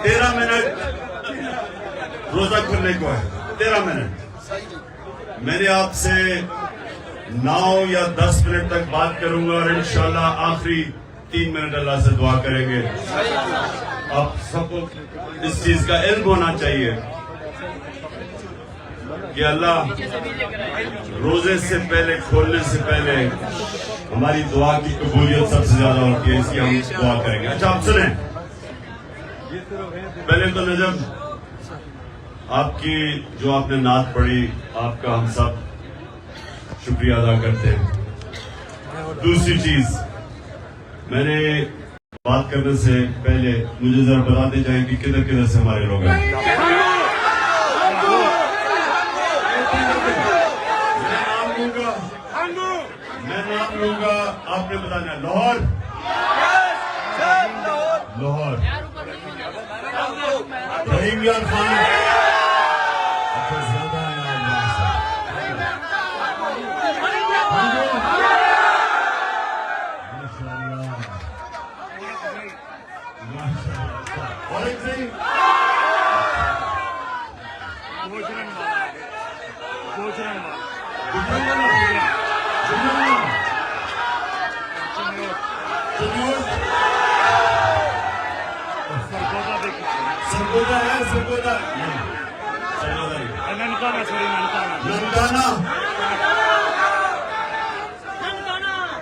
تیرہ منٹ روزہ کھلنے کو ہے. 13 منٹ. میں نے آپ سے 9 یا 10 منٹ تک بات کروں گا اور انشاءاللہ آخری 3 منٹ اللہ سے دعا کریں گے. آپ سب کو اس چیز کا علم ہونا چاہیے کہ اللہ روزے سے پہلے کھولنے سے پہلے ہماری دعا کی قبولیت سب سے زیادہ ہوتی ہے. اس کی ہم دعا کریں گے. اچھا آپ سنیں, پہلے تو نجم آپ کی جو آپ نے نعت پڑھی, آپ کا ہم سب شکریہ ادا کرتے ہیں. دوسری چیز, میں نے بات کرنے سے پہلے مجھے ذرا بتاتے جائیں کہ کدھر کدھر سے ہمارے لوگ ہیں. میں نام لوں گا, آپ نے بتانا. لاہور, لاہور, رحیم یار خان. اچھا زیادہ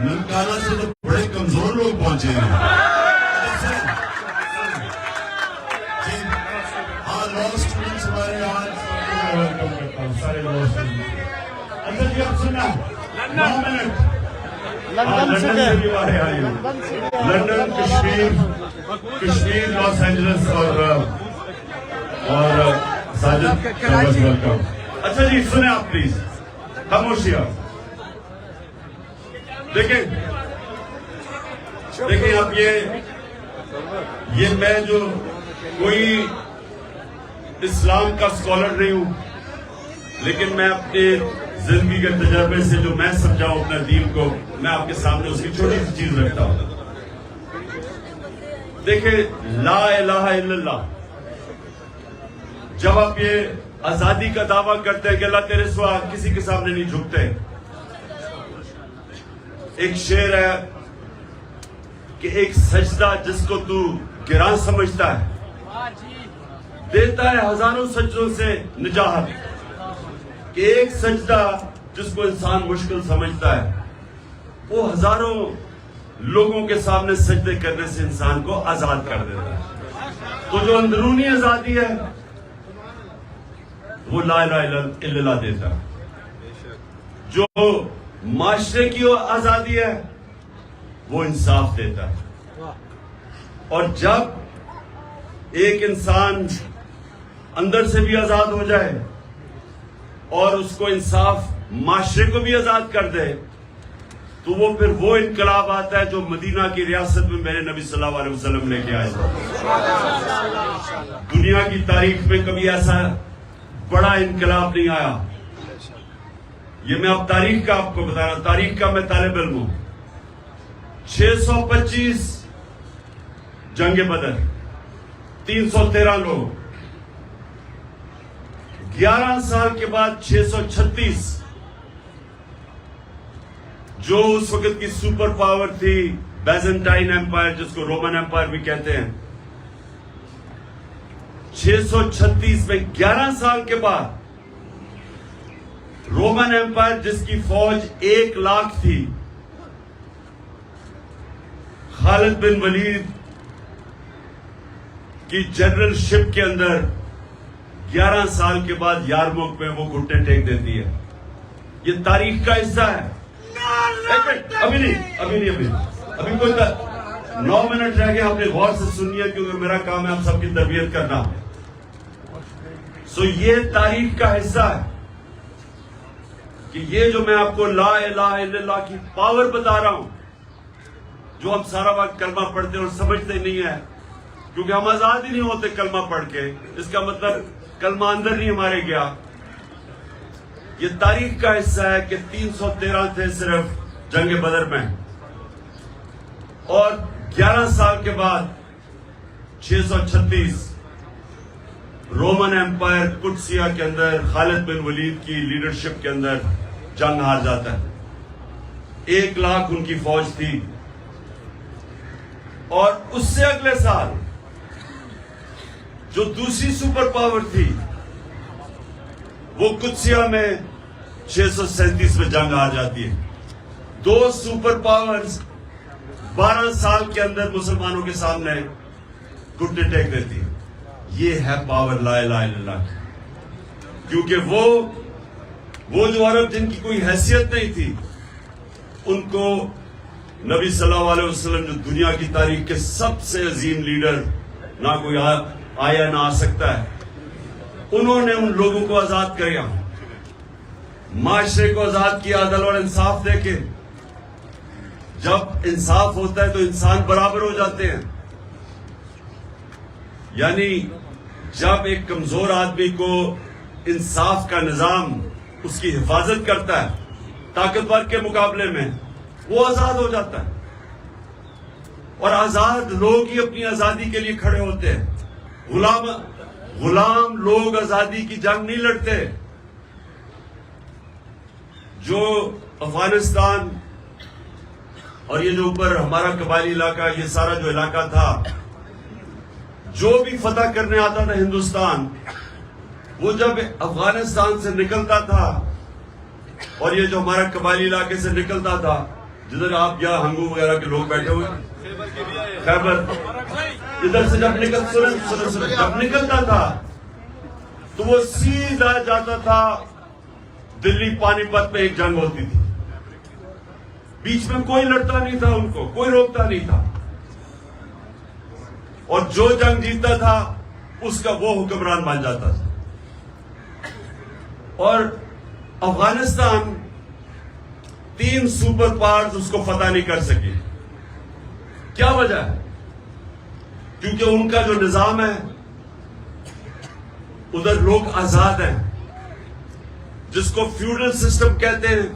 ننکانہ سے تو بڑے کمزور لوگ پہنچے ہیں. ہاں لا اسٹوڈنٹس ہمارے یہاں ویلکم کرتا ہوں, سارے لا اسٹوڈنٹس. اچھا جی آپ سنا 9 منٹ. لندن سے بھی آئے ہیں, لندن, کشمیر, لاس اینجلس اور ساجد ویلکم. اچھا جی سنیں آپ پلیز, خاموشی. آپ دیکھیں آپ یہ میں جو کوئی اسلام کا اسکالر نہیں ہوں, لیکن میں اپنے زندگی کے تجربے سے جو میں سمجھاؤں اپنے دین کو, میں آپ کے سامنے اس کی چھوٹی سی چیز رکھتا ہوں. دیکھیں لا الہ الا اللہ, جب آپ یہ آزادی کا دعویٰ کرتے ہیں کہ اللہ تیرے سوا کسی کے سامنے نہیں جھکتے. ایک شعر ہے کہ ایک سجدہ جس کو تو گراں سمجھتا ہے دیتا ہے ہزاروں سجدوں سے نجات. کہ ایک سجدہ جس کو انسان مشکل سمجھتا ہے وہ ہزاروں لوگوں کے سامنے سجدے کرنے سے انسان کو آزاد کر دیتا ہے. تو جو اندرونی آزادی ہے وہ لا الہ الا اللہ دیتا ہے. جو معاشرے کی آزادی ہے وہ انصاف دیتا ہے. اور جب ایک انسان اندر سے بھی آزاد ہو جائے اور اس کو انصاف معاشرے کو بھی آزاد کر دے تو وہ پھر وہ انقلاب آتا ہے جو مدینہ کی ریاست میں میرے نبی صلی اللہ علیہ وسلم لے کے آئے. دنیا کی تاریخ میں کبھی ایسا بڑا انقلاب نہیں آیا. یہ میں اب تاریخ کا آپ کو بتا رہا ہوں, تاریخ کا میں طالب علم ہوں. 625 جنگ بدر, 313 لوگ. 11 سال کے بعد 636, جو اس وقت کی سپر پاور تھی بیزنٹائن ایمپائر, جس کو رومن ایمپائر بھی کہتے ہیں, 636 میں 11 سال کے بعد رومن ایمپائر جس کی فوج 1 لاکھ تھی, خالد بن ولید کی جنرل شپ کے اندر 11 سال کے بعد یارموک میں وہ گھٹنے ٹیک دیتی ہے. یہ تاریخ کا حصہ ہے. ابھی نہیں, ابھی کوئی 9 منٹ رہ گئے. اپنے غور سے سنیے کیونکہ میرا کام ہے آپ سب کی تربیت کرنا. یہ تاریخ کا حصہ ہے کہ یہ جو میں آپ کو لا الہ الا اللہ کی پاور بتا رہا ہوں, جو ہم سارا وقت کلمہ پڑھتے اور سمجھتے نہیں ہیں, کیونکہ ہم آزاد ہی نہیں ہوتے کلمہ پڑھ کے. اس کا مطلب کلمہ اندر نہیں ہمارے گیا. یہ تاریخ کا حصہ ہے کہ 313 تھے صرف جنگ بدر میں، اور 11 سال کے بعد 636 رومن ایمپائر قدسیہ کے اندر خالد بن ولید کی لیڈرشپ کے اندر جنگ ہار جاتا ہے۔ 1 لاکھ ان کی فوج تھی، اور اس سے اگلے سال جو دوسری سپر پاور تھی وہ قدسیہ میں 637 میں جنگ ہار جاتی ہے۔ 2 سپر پاورز 12 سال کے اندر مسلمانوں کے سامنے گھٹنے ٹیک دیتی ہے۔ یہ ہے پاور لا الہ الا اللہ کی، کیونکہ وہ جو عرب جن کی کوئی حیثیت نہیں تھی، ان کو نبی صلی اللہ علیہ وسلم جو دنیا کی تاریخ کے سب سے عظیم لیڈر، نہ کوئی آیا نہ آ سکتا ہے، انہوں نے ان لوگوں کو آزاد کیا، معاشرے کو آزاد کیا، عدل اور انصاف دے کے۔ جب انصاف ہوتا ہے تو انسان برابر ہو جاتے ہیں، یعنی جب ایک کمزور آدمی کو انصاف کا نظام اس کی حفاظت کرتا ہے طاقتور کے مقابلے میں، وہ آزاد ہو جاتا ہے۔ اور آزاد لوگ ہی اپنی آزادی کے لیے کھڑے ہوتے ہیں، غلام لوگ آزادی کی جنگ نہیں لڑتے۔ جو افغانستان اور یہ جو اوپر ہمارا قبائلی علاقہ، یہ سارا جو علاقہ تھا، جو بھی فتح کرنے آتا تھا ہندوستان، وہ جب افغانستان سے نکلتا تھا اور یہ جو ہمارا قبائلی علاقے سے نکلتا تھا، جدھر آپ یا ہنگو وغیرہ کے لوگ بیٹھے ہوئے، خیبر، ادھر سے جب نکلتا تھا تو وہ سیدھا جاتا تھا دلی پانی پت میں۔ ایک جنگ ہوتی تھی، بیچ میں کوئی لڑتا نہیں تھا، ان کو کوئی روکتا نہیں تھا، اور جو جنگ جیتتا تھا اس کا وہ حکمران بن جاتا تھا۔ اور افغانستان 3 سپر پاورز اس کو فتح نہیں کر سکی۔ کیا وجہ ہے؟ کیونکہ ان کا جو نظام ہے، ادھر لوگ آزاد ہیں، جس کو فیوڈل سسٹم کہتے ہیں۔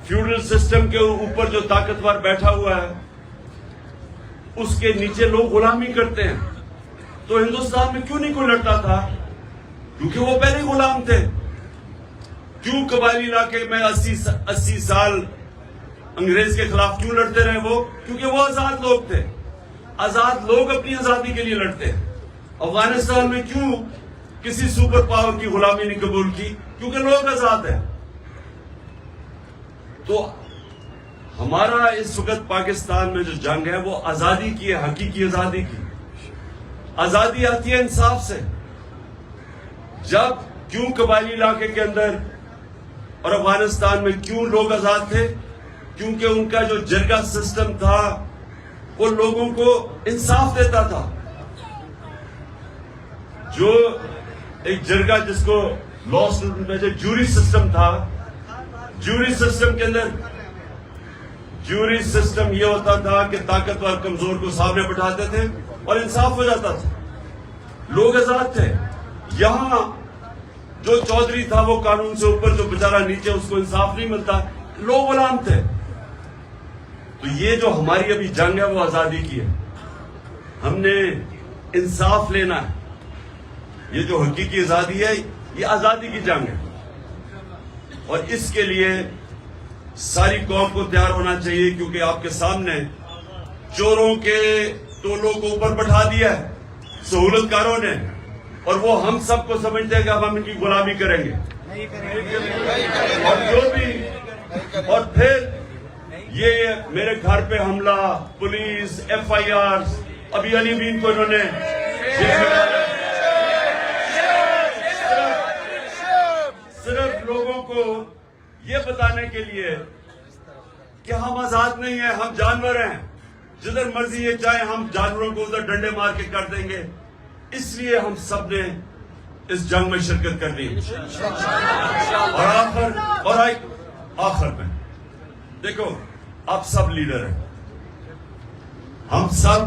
فیوڈل سسٹم کے اوپر جو طاقتور بیٹھا ہوا ہے، اس کے نیچے لوگ غلامی کرتے ہیں۔ تو ہندوستان میں کیوں نہیں کوئی لڑتا تھا؟ کیونکہ وہ پہلے غلام تھے۔ کیوں قبائلی علاقے میں 80 سال انگریز کے خلاف کیوں لڑتے رہے وہ؟ کیونکہ وہ آزاد لوگ تھے۔ آزاد لوگ اپنی آزادی کے لیے لڑتے ہیں۔ افغانستان میں کیوں کسی سپر پاور کی غلامی نہیں قبول کی؟ کیونکہ لوگ آزاد ہیں۔ تو ہمارا اس وقت پاکستان میں جو جنگ ہے وہ آزادی کی ہے، حقیقی آزادی کی۔ آزادی آتی ہے انصاف سے۔ جب کیوں قبائلی علاقے کے اندر اور افغانستان میں کیوں لوگ آزاد تھے؟ کیونکہ ان کا جو جرگہ سسٹم تھا وہ لوگوں کو انصاف دیتا تھا۔ جو ایک جرگہ جس کو لا میں جو جوری سسٹم تھا، جوری سسٹم کے اندر جوری سسٹم یہ ہوتا تھا کہ طاقتور کمزور کو سامنے بٹھاتے تھے اور انصاف ہو جاتا تھا، لوگ آزاد تھے۔ یہاں جو چودھری تھا وہ قانون سے اوپر، جو بیچارہ نیچے، اس کو انصاف نہیں ملتا، لوگ غلام تھے۔ تو یہ جو ہماری ابھی جنگ ہے وہ آزادی کی ہے، ہم نے انصاف لینا ہے۔ یہ جو حقیقی آزادی ہے یہ آزادی کی جنگ ہے، اور اس کے لیے ساری قوم کو تیار ہونا چاہیے، کیونکہ آپ کے سامنے چوروں کے ٹولوں کو اوپر بٹھا دیا ہے سہولت کاروں نے، اور وہ ہم سب کو سمجھتے ہیں کہ اب ہم ان کی غلامی کریں گے، اور جو بھی، اور پھر یہ میرے گھر پہ حملہ، پولیس، FIR، ابھی علی بین کو انہوں نے صرف لوگوں کو یہ بتانے کے لیے کہ ہم آزاد نہیں ہیں، ہم جانور ہیں، جدھر مرضی یہ چاہے ہم جانوروں کو ادھر ڈنڈے مار کے کر دیں گے۔ اس لیے ہم سب نے اس جنگ میں شرکت کرنی ہے۔ اور آخر میں دیکھو، آپ سب لیڈر ہیں، ہم سب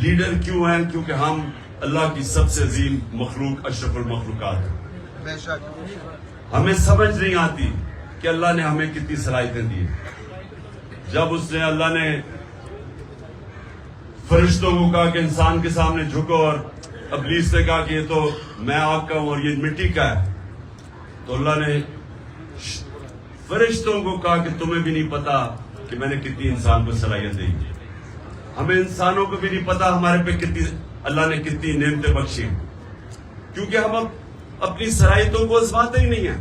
لیڈر کیوں ہیں؟ کیونکہ ہم اللہ کی سب سے عظیم مخلوق، اشرف المخلوقات ہیں۔ ہمیں سمجھ نہیں آتی کہ اللہ نے ہمیں کتنی صلاحیتیں دی. جب اس نے اللہ نے فرشتوں کو کہا کہ انسان کے سامنے جھکو اور ابلیس نے کہا کہ یہ تو میں آگ کا ہوں اور یہ مٹی کا ہے, تو اللہ نے فرشتوں کو کہا کہ تمہیں بھی نہیں پتا کہ میں نے کتنی انسان کو صلاحیت دی. ہمیں انسانوں کو بھی نہیں پتا ہمارے پہ کتنی اللہ نے کتنی نعمتیں بخشی, کیونکہ ہم اپنی صلاحیتوں کو آزماتے ہی نہیں ہیں.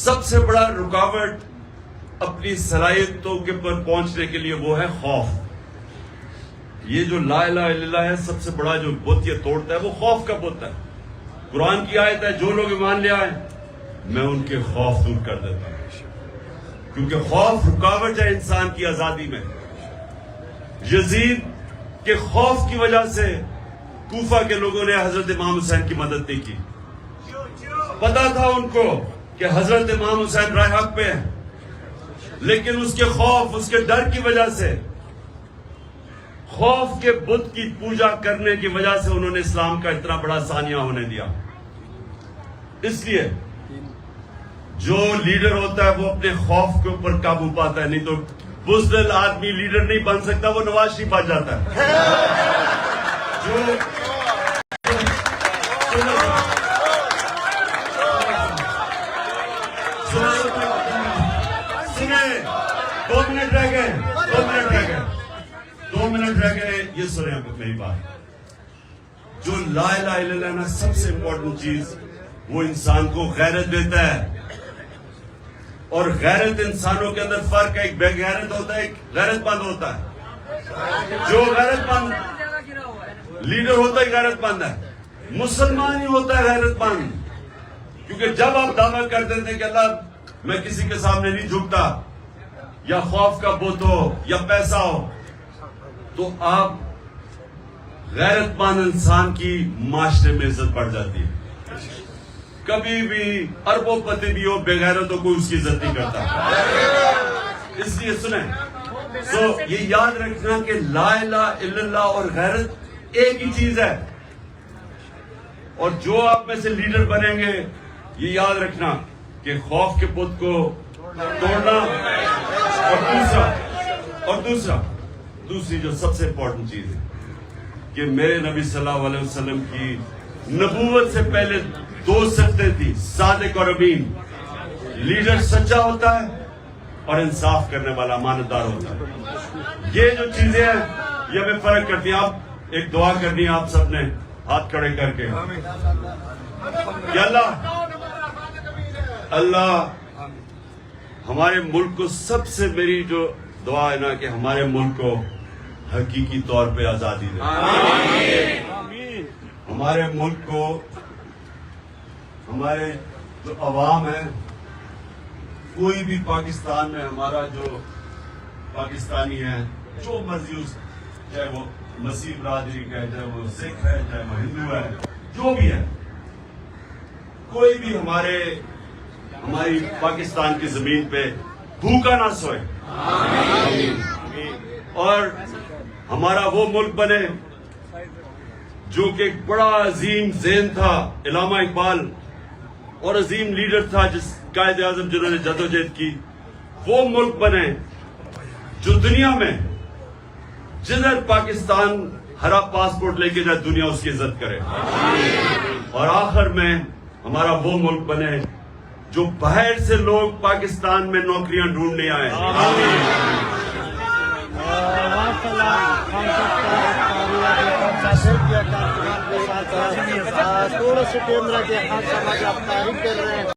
سب سے بڑا رکاوٹ اپنی صلاحیتوں کے پر پہنچنے کے لیے وہ ہے خوف. یہ جو لا الہ الا اللہ ہے, سب سے بڑا جو بت یہ توڑتا ہے وہ خوف کا بت ہے. قرآن کی آیت ہے, جو لوگ ایمان لے آئے میں ان کے خوف دور کر دیتا ہوں, کیونکہ خوف رکاوٹ ہے انسان کی آزادی میں. یزید کے خوف کی وجہ سے کوفہ کے لوگوں نے حضرت امام حسین کی مدد نہیں کی. پتا تھا ان کو کہ حضرت امام حسین راہ حق پہ ہیں, لیکن اس کے خوف, اس کے ڈر کی وجہ سے, خوف کے بت کی پوجا کرنے کی وجہ سے انہوں نے اسلام کا اتنا بڑا ثانیہ ہونے دیا. اس لیے جو لیڈر ہوتا ہے وہ اپنے خوف کے اوپر قابو پاتا ہے, نہیں تو بزدل آدمی لیڈر نہیں بن سکتا, وہ نواز شریف بن جاتا ہے. جو سنیں, 2 منٹ رہ گئے, 2 منٹ رہ گئے, یہ سنیں آپ میری بات. جو لا الہ الا اللہ نا, سب سے امپورٹنٹ چیز وہ انسان کو غیرت دیتا ہے. اور غیرت انسانوں کے اندر فرق ہے, ایک بے غیرت ہوتا ہے, ایک غیرت مند ہوتا ہے. جو غیرت مند لیڈر ہوتا ہے غیرت مند ہے, مسلمان ہی ہوتا ہے غیرت مند. کیونکہ جب آپ دعویٰ کر دیتے کہ اللہ میں کسی کے سامنے نہیں جھکتا, یا خوف کا بت ہو یا پیسہ ہو, تو آپ غیرت مند انسان کی معاشرے میں عزت بڑھ جاتی ہے. کبھی بھی اربوں پتی بھی ہو, بے غیرتوں کو اس کی عزت نہیں کرتا. اس لیے سنیں, یہ یاد رکھنا کہ لا الہ الا اللہ اور غیرت ایک ہی چیز ہے. اور جو آپ میں سے لیڈر بنیں گے, یہ یاد رکھنا کہ خوف کے بت کو توڑنا, اور دوسری جو سب سے امپورٹنٹ چیز ہے کہ میرے نبی صلی اللہ علیہ وسلم کی نبوت سے پہلے 2 صفتیں تھی, صادق اور امین. لیڈر سچا ہوتا ہے اور انصاف کرنے والا امانتدار ہوتا ہے. یہ جو چیزیں ہیں یہ ہمیں فرق کرتی ہیں. آپ ایک دعا کرنی ہے آپ سب نے ہاتھ کھڑے کر کے, کہ اللہ ہمارے ملک کو, سب سے میری جو دعا ہے نا کہ ہمارے ملک کو حقیقی طور پہ آزادی دے. ہمارے ملک کو, ہمارے جو عوام ہے, کوئی بھی پاکستان میں ہمارا جو پاکستانی ہے, جو مرضی اس, چاہے وہ مسیح برادری کا ہے, چاہے وہ سکھ ہے, چاہے وہ ہندو ہے, جو بھی ہے, کوئی بھی ہماری پاکستان کی زمین پہ بھوکا نہ سوئے. اور ہمارا وہ ملک بنے جو کہ ایک بڑا عظیم ذہن تھا علامہ اقبال, اور عظیم لیڈر تھا جس قائد اعظم جنہوں نے جدوجہد کی. وہ ملک بنے جو دنیا میں جدھر پاکستان ہرا پاسپورٹ لے کے جائے, دنیا اس کی عزت کرے. اور آخر میں ہمارا وہ ملک بنے جو باہر سے لوگ پاکستان میں نوکریاں ڈھونڈنے آئے.